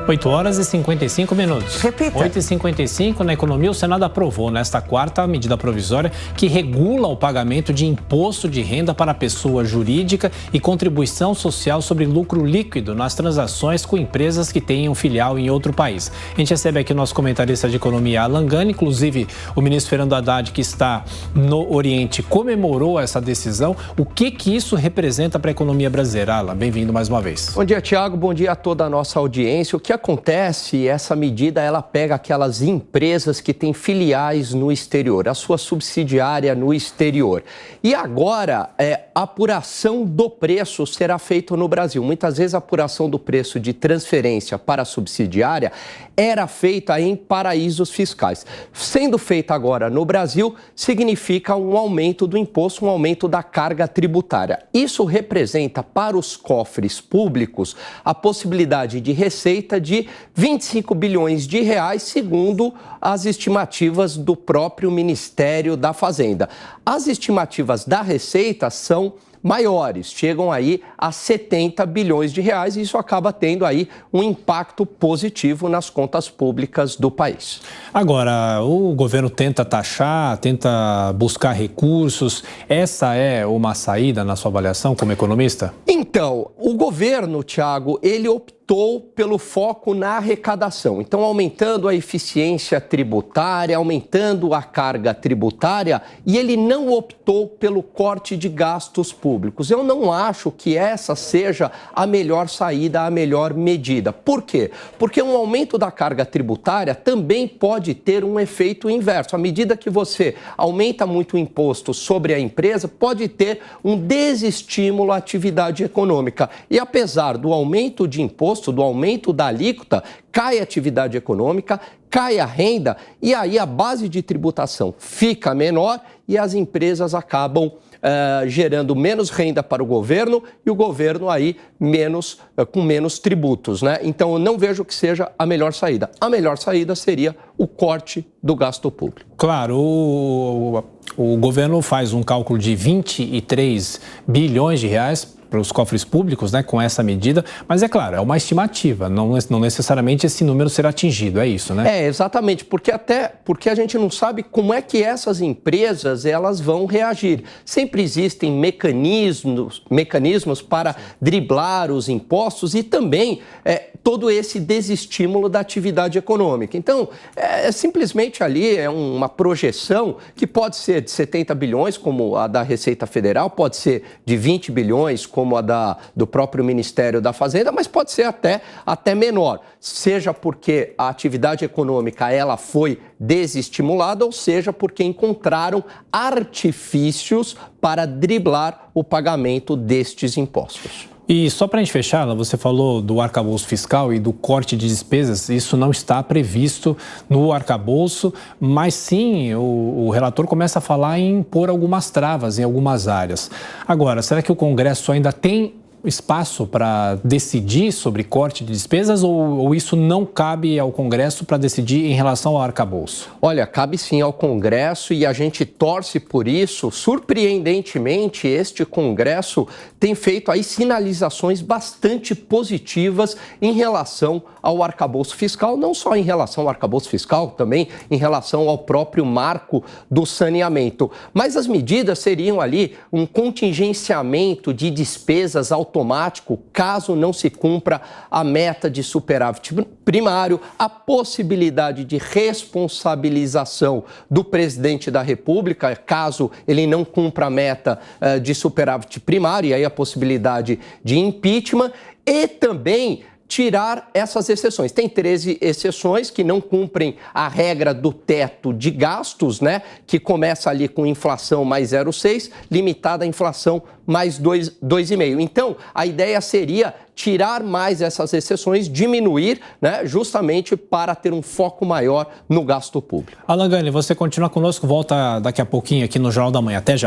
8 horas e 55 minutos. Repita. 8h55, na economia, o Senado aprovou nesta quarta a medida provisória que regula o pagamento de imposto de renda para a pessoa jurídica e contribuição social sobre lucro líquido nas transações com empresas que tenham filial em outro país. A gente recebe aqui o nosso comentarista de economia, Alan Gani, inclusive o ministro Fernando Haddad, que está no Oriente, comemorou essa decisão. O que isso representa para a economia brasileira? Alan, bem-vindo mais uma vez. Bom dia, Tiago. Bom dia a toda a nossa audiência. O que acontece, essa medida, ela pega aquelas empresas que têm filiais no exterior, a sua subsidiária no exterior. E agora, a apuração do preço será feita no Brasil. Muitas vezes a apuração do preço de transferência para a subsidiária era feita em paraísos fiscais. Sendo feita agora no Brasil, significa um aumento do imposto, um aumento da carga tributária. Isso representa para os cofres públicos a possibilidade de receita de 25 bilhões de reais, segundo as estimativas do próprio Ministério da Fazenda. As estimativas da Receita são maiores, chegam aí a 70 bilhões de reais e isso acaba tendo aí um impacto positivo nas contas públicas do país. Agora, o governo tenta taxar, tenta buscar recursos. Essa é uma saída na sua avaliação como economista? Então, o governo, Tiago, ele optou pelo foco na arrecadação. Então, aumentando a eficiência tributária, aumentando a carga tributária, e ele não optou pelo corte de gastos públicos. Eu não acho que essa seja a melhor saída, a melhor medida. Por quê? Porque um aumento da carga tributária também pode ter um efeito inverso. À medida que você aumenta muito o imposto sobre a empresa, pode ter um desestímulo à atividade econômica. E apesar do aumento de imposto, do aumento da alíquota, cai a atividade econômica, cai a renda e aí a base de tributação fica menor e as empresas acabam gerando menos renda para o governo e o governo aí com menos tributos, né? Então eu não vejo que seja a melhor saída. A melhor saída seria o corte do gasto público. Claro, o governo faz um cálculo de 23 bilhões de reais para os cofres públicos, né, com essa medida, mas é claro, é uma estimativa, não necessariamente esse número será atingido, é isso, né? Exatamente, porque a gente não sabe como é que essas empresas elas vão reagir. Sempre existem mecanismos para driblar os impostos e também todo esse desestímulo da atividade econômica. Então, simplesmente ali uma projeção que pode ser de 70 bilhões, como a da Receita Federal, pode ser de 20 bilhões, como a do próprio Ministério da Fazenda, mas pode ser até menor, seja porque a atividade econômica ela foi desestimulada, ou seja porque encontraram artifícios para driblar o pagamento destes impostos. E só para a gente fechar, você falou do arcabouço fiscal e do corte de despesas, isso não está previsto no arcabouço, mas sim o relator começa a falar em impor algumas travas em algumas áreas. Agora, será que o Congresso ainda tem espaço para decidir sobre corte de despesas ou isso não cabe ao Congresso para decidir em relação ao arcabouço? Olha, cabe sim ao Congresso e a gente torce por isso. Surpreendentemente, este Congresso tem feito aí sinalizações bastante positivas em relação ao arcabouço fiscal, não só em relação ao arcabouço fiscal, também em relação ao próprio marco do saneamento. Mas as medidas seriam ali um contingenciamento de despesas automático caso não se cumpra a meta de superávit primário, a possibilidade de responsabilização do presidente da República, caso ele não cumpra a meta de superávit primário, e aí a possibilidade de impeachment, e também tirar essas exceções. Tem 13 exceções que não cumprem a regra do teto de gastos, né? Que começa ali com inflação mais 0,6, limitada a inflação mais 2,5. Então, a ideia seria tirar mais essas exceções, diminuir, né? Justamente para ter um foco maior no gasto público. Alan Gani, você continua conosco, volta daqui a pouquinho aqui no Jornal da Manhã. Até já.